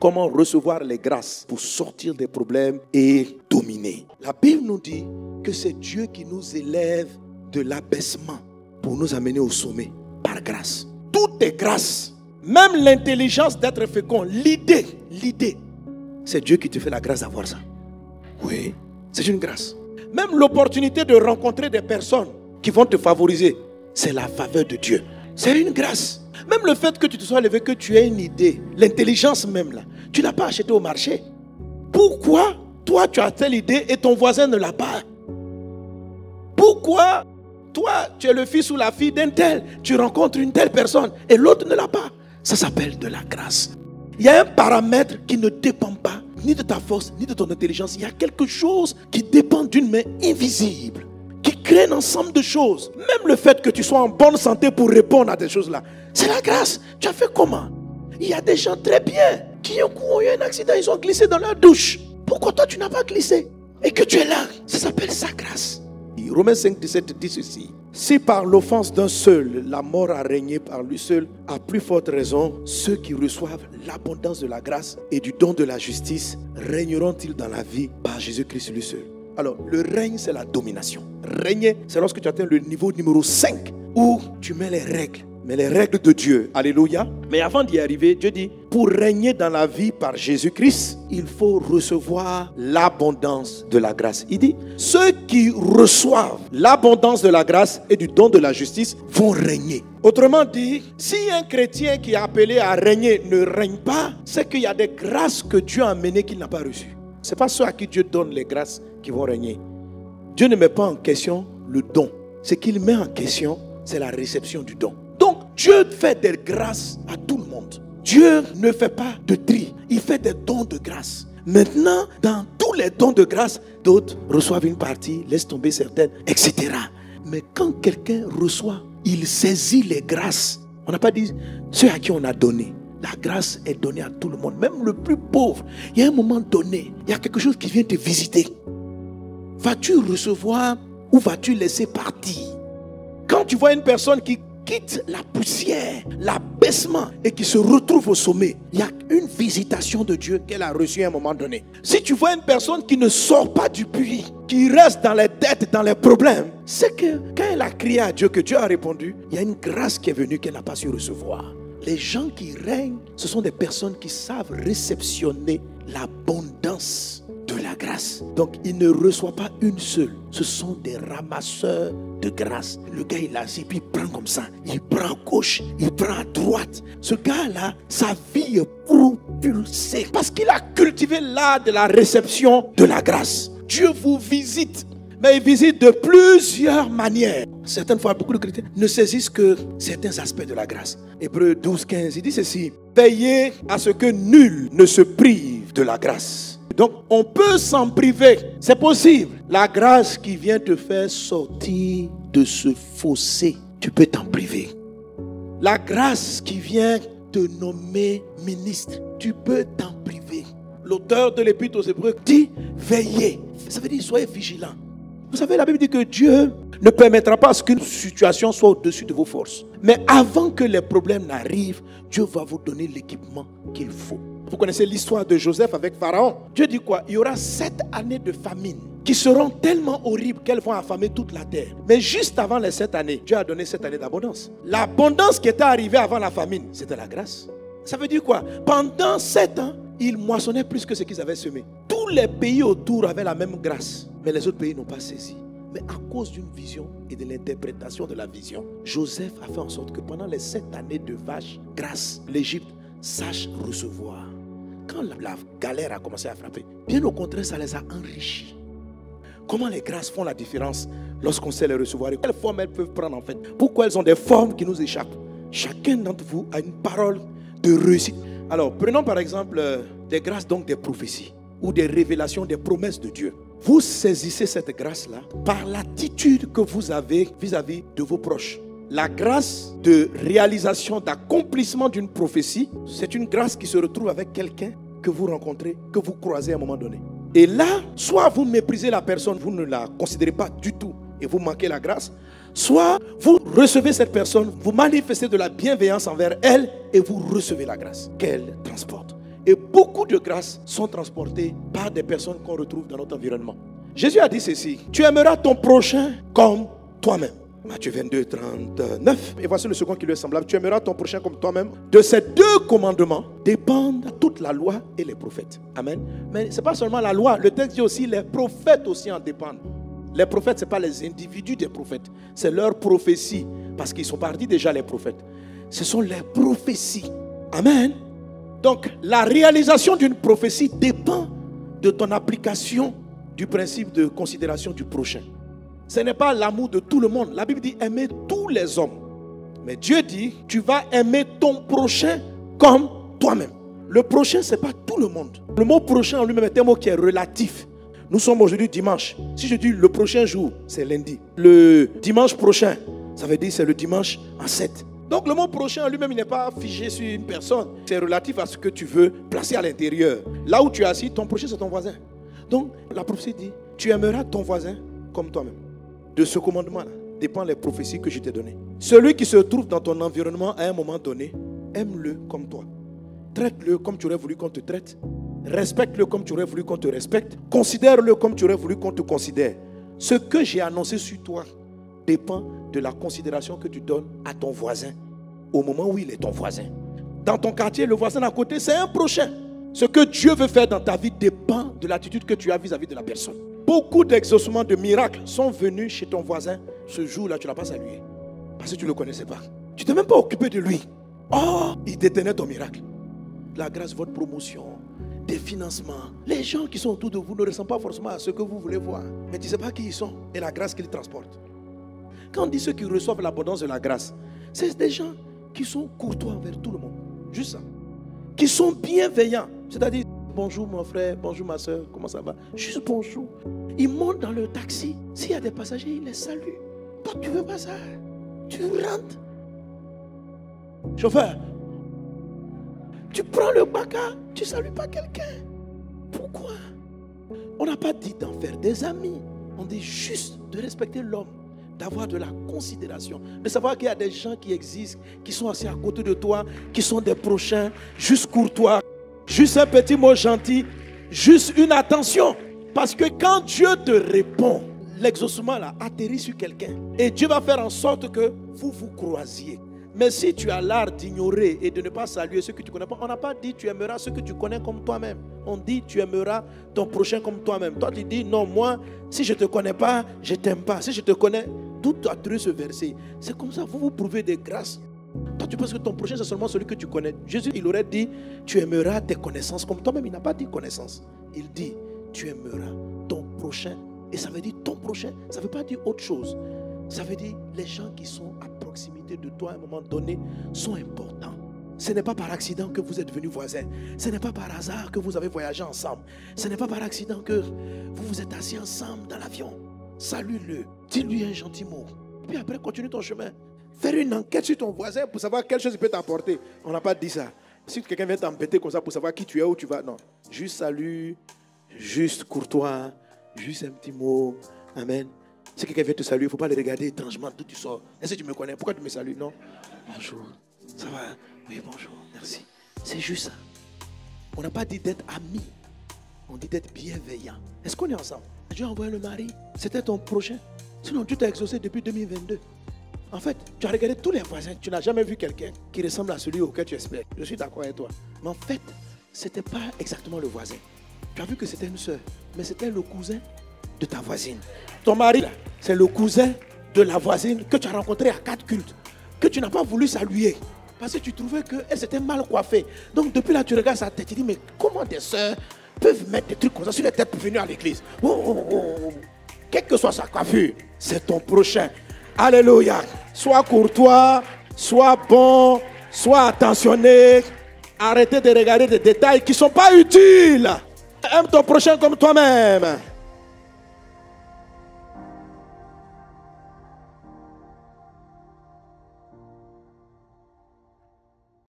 comment recevoir les grâces pour sortir des problèmes et dominer. La Bible nous dit que c'est Dieu qui nous élève de l'abaissement pour nous amener au sommet par grâce. Tout est grâce. Même l'intelligence d'être fécond, l'idée, c'est Dieu qui te fait la grâce d'avoir ça. Oui, c'est une grâce. Même l'opportunité de rencontrer des personnes qui vont te favoriser, c'est la faveur de Dieu. C'est une grâce. Même le fait que tu te sois levé, que tu aies une idée, l'intelligence même là, tu ne l'as pas acheté au marché. Pourquoi toi tu as telle idée et ton voisin ne l'a pas? Pourquoi toi tu es le fils ou la fille d'un tel, tu rencontres une telle personne et l'autre ne l'a pas? Ça s'appelle de la grâce. Il y a un paramètre qui ne dépend pas ni de ta force, ni de ton intelligence. Il y a quelque chose qui dépend d'une main invisible, qui crée un ensemble de choses. Même le fait que tu sois en bonne santé pour répondre à des choses-là, c'est la grâce. Tu as fait comment? Il y a des gens très bien qui ont eu un accident, ils ont glissé dans leur douche. Pourquoi toi tu n'as pas glissé? Et que tu es là, ça s'appelle sa grâce. Romains 5, 17 dit ceci. Si par l'offense d'un seul, la mort a régné par lui seul, à plus forte raison, ceux qui reçoivent l'abondance de la grâce et du don de la justice régneront-ils dans la vie par Jésus-Christ lui seul. Alors, le règne, c'est la domination. Régner, c'est lorsque tu atteins le niveau numéro 5, où tu mets les règles. Mais les règles de Dieu, alléluia. Mais avant d'y arriver, Dieu dit, pour régner dans la vie par Jésus-Christ, il faut recevoir l'abondance de la grâce. Il dit, ceux qui reçoivent l'abondance de la grâce et du don de la justice vont régner. Autrement dit, si un chrétien qui est appelé à régner ne règne pas, c'est qu'il y a des grâces que Dieu a amenées qu'il n'a pas reçues. Ce n'est pas ceux à qui Dieu donne les grâces qui vont régner. Dieu ne met pas en question le don. Ce qu'il met en question, c'est la réception du don. Donc, Dieu fait des grâces à tout le monde. Dieu ne fait pas de tri. Il fait des dons de grâce. Maintenant, dans tous les dons de grâce, d'autres reçoivent une partie, laissent tomber certaines, etc. Mais quand quelqu'un reçoit, il saisit les grâces. On n'a pas dit ceux à qui on a donné. La grâce est donnée à tout le monde, même le plus pauvre. Il y a un moment donné, il y a quelque chose qui vient te visiter. Vas-tu recevoir ou vas-tu laisser partir? Quand tu vois une personne qui quitte la poussière, l'abaissement et qui se retrouve au sommet, il y a une visitation de Dieu qu'elle a reçue à un moment donné. Si tu vois une personne qui ne sort pas du puits, qui reste dans les dettes, dans les problèmes, c'est que quand elle a crié à Dieu, que Dieu a répondu, il y a une grâce qui est venue qu'elle n'a pas su recevoir. Les gens qui règnent, ce sont des personnes qui savent réceptionner l'abondance de la grâce. Donc, il ne reçoit pas une seule. Ce sont des ramasseurs de grâce. Le gars, il est assis, puis il prend comme ça. Il prend à gauche, il prend à droite. Ce gars-là, sa vie est propulsée parce qu'il a cultivé l'art de la réception de la grâce. Dieu vous visite, mais il visite de plusieurs manières. Certaines fois, beaucoup de chrétiens ne saisissent que certains aspects de la grâce. Hébreux 12, 15, il dit ceci. Veillez à ce que nul ne se prive de la grâce. Donc, on peut s'en priver. C'est possible. La grâce qui vient te faire sortir de ce fossé, tu peux t'en priver. La grâce qui vient te nommer ministre, tu peux t'en priver. L'auteur de l'Épître aux Hébreux dit veillez. Ça veut dire soyez vigilants. Vous savez, la Bible dit que Dieu ne permettra pas qu'une situation soit au-dessus de vos forces. Mais avant que les problèmes n'arrivent, Dieu va vous donner l'équipement qu'il faut. Vous connaissez l'histoire de Joseph avec Pharaon. Dieu dit quoi? Il y aura 7 années de famine qui seront tellement horribles qu'elles vont affamer toute la terre. Mais juste avant les 7 années, Dieu a donné 7 années d'abondance. L'abondance qui était arrivée avant la famine, c'était la grâce. Ça veut dire quoi? Pendant 7 ans, ils moissonnaient plus que ce qu'ils avaient semé. Tous les pays autour avaient la même grâce, mais les autres pays n'ont pas saisi. Mais à cause d'une vision et de l'interprétation de la vision, Joseph a fait en sorte que pendant les 7 années de vache, grâce, l'Égypte sache recevoir. Quand la galère a commencé à frapper, bien au contraire, ça les a enrichis. Comment les grâces font la différence lorsqu'on sait les recevoir? Et quelles formes elles peuvent prendre en fait? Pourquoi elles ont des formes qui nous échappent? Chacun d'entre vous a une parole de réussite. Alors, prenons par exemple des grâces, donc des prophéties ou des révélations, des promesses de Dieu. Vous saisissez cette grâce-là par l'attitude que vous avez vis-à-vis de vos proches. La grâce de réalisation, d'accomplissement d'une prophétie, c'est une grâce qui se retrouve avec quelqu'un que vous rencontrez, que vous croisez à un moment donné. Et là, soit vous méprisez la personne, vous ne la considérez pas du tout et vous manquez la grâce, soit vous recevez cette personne, vous manifestez de la bienveillance envers elle et vous recevez la grâce qu'elle transporte. Et beaucoup de grâces sont transportées par des personnes qu'on retrouve dans notre environnement. Jésus a dit ceci: tu aimeras ton prochain comme toi-même. Matthieu 22, 39. Et voici le second qui lui est semblable: tu aimeras ton prochain comme toi-même. De ces deux commandements dépendent toute la loi et les prophètes. Amen. Mais ce n'est pas seulement la loi. Le texte dit aussi les prophètes aussi en dépendent. Les prophètes, ce n'est pas les individus des prophètes. C'est leur prophétie. Parce qu'ils sont partis déjà les prophètes. Ce sont les prophéties. Amen. Donc la réalisation d'une prophétie dépend de ton application du principe de considération du prochain. Ce n'est pas l'amour de tout le monde. La Bible dit aimer tous les hommes. Mais Dieu dit tu vas aimer ton prochain comme toi-même. Le prochain, ce n'est pas tout le monde. Le mot prochain en lui-même est un mot qui est relatif. Nous sommes aujourd'hui dimanche. Si je dis le prochain jour, c'est lundi. Le dimanche prochain, ça veut dire c'est le dimanche en 7. Donc le mot prochain en lui-même, il n'est pas figé sur une personne. C'est relatif à ce que tu veux placer à l'intérieur. Là où tu es assis, ton prochain, c'est ton voisin. Donc la prophétie dit, tu aimeras ton voisin comme toi-même. De ce commandement-là dépendent les prophéties que je t'ai données. Celui qui se trouve dans ton environnement à un moment donné, aime-le comme toi. Traite-le comme tu aurais voulu qu'on te traite. Respecte-le comme tu aurais voulu qu'on te respecte. Considère-le comme tu aurais voulu qu'on te considère. Ce que j'ai annoncé sur toi dépend de la considération que tu donnes à ton voisin au moment où il est ton voisin. Dans ton quartier, le voisin d'à côté, c'est un prochain. Ce que Dieu veut faire dans ta vie dépend de l'attitude que tu as vis-à-vis de la personne. Beaucoup d'exaucements, de miracles sont venus chez ton voisin. Ce jour-là, tu ne l'as pas salué. Parce que tu ne le connaissais pas. Tu ne t'es même pas occupé de lui. Oh, il détenait ton miracle. La grâce, votre promotion, des financements. Les gens qui sont autour de vous ne ressemblent pas forcément à ce que vous voulez voir. Mais tu ne sais pas qui ils sont et la grâce qu'ils transportent. Quand on dit ceux qui reçoivent l'abondance de la grâce, c'est des gens qui sont courtois envers tout le monde. Juste ça. Qui sont bienveillants. C'est-à-dire, bonjour mon frère, bonjour ma soeur, comment ça va? Juste bonjour. Ils montent dans le taxi. S'il y a des passagers, ils les saluent. Toi, tu ne veux pas ça. Tu rentres. Chauffeur, tu prends le baka, tu ne salues pas quelqu'un. Pourquoi? On n'a pas dit d'en faire des amis. On dit juste de respecter l'homme, d'avoir de la considération, de savoir qu'il y a des gens qui existent, qui sont assis à côté de toi, qui sont des prochains, juste courtois, juste un petit mot gentil, juste une attention. Parce que quand Dieu te répond, l'exaucement là atterrit sur quelqu'un. Et Dieu va faire en sorte que vous vous croisiez. Mais si tu as l'art d'ignorer et de ne pas saluer ceux que tu ne connais pas, on n'a pas dit tu aimeras ceux que tu connais comme toi-même. On dit tu aimeras ton prochain comme toi-même. Toi tu dis non, moi si je ne te connais pas, je ne t'aime pas. Si je te connais, d'où tu as trouvé ce verset? C'est comme ça, vous vous prouvez des grâces. Toi tu penses que ton prochain c'est seulement celui que tu connais. Jésus il aurait dit tu aimeras tes connaissances comme toi-même. Il n'a pas dit connaissance. Il dit tu aimeras ton prochain. Et ça veut dire ton prochain. Ça ne veut pas dire autre chose. Ça veut dire les gens qui sont à proximité de toi à un moment donné sont importants. Ce n'est pas par accident que vous êtes devenus voisins. Ce n'est pas par hasard que vous avez voyagé ensemble. Ce n'est pas par accident que vous vous êtes assis ensemble dans l'avion. Salue-le, dis-lui un gentil mot. Puis après, continue ton chemin. Faire une enquête sur ton voisin pour savoir quelle chose il peut t'apporter. On n'a pas dit ça. Si quelqu'un vient t'embêter comme ça pour savoir qui tu es, où tu vas, non. Juste salut, juste courtois, juste un petit mot. Amen. Si quelqu'un vient te saluer, il ne faut pas le regarder étrangement d'où tu sors. Est-ce que tu me connais? Pourquoi tu me salues? Non. Bonjour. Ça va? Oui, bonjour. Merci. C'est juste ça. On n'a pas dit d'être amis. On dit d'être bienveillant. Est-ce qu'on est ensemble? Dieu a envoyé le mari. C'était ton prochain. Sinon, Dieu t'a exaucé depuis 2022. En fait, tu as regardé tous les voisins. Tu n'as jamais vu quelqu'un qui ressemble à celui auquel tu espères. Je suis d'accord avec toi. Mais en fait, ce n'était pas exactement le voisin. Tu as vu que c'était une soeur. Mais c'était le cousin de ta voisine. Ton mari, c'est le cousin de la voisine que tu as rencontré à 4 cultes, que tu n'as pas voulu saluer, parce que tu trouvais qu'elle s'était mal coiffée. Donc depuis là, tu regardes sa tête, tu dis, mais comment des soeurs peuvent mettre des trucs comme ça sur les têtes pour venir à l'église? Quelle que soit sa coiffure, c'est ton prochain. Alléluia. Sois courtois, sois bon, sois attentionné. Arrêtez de regarder des détails qui ne sont pas utiles. Aime ton prochain comme toi-même.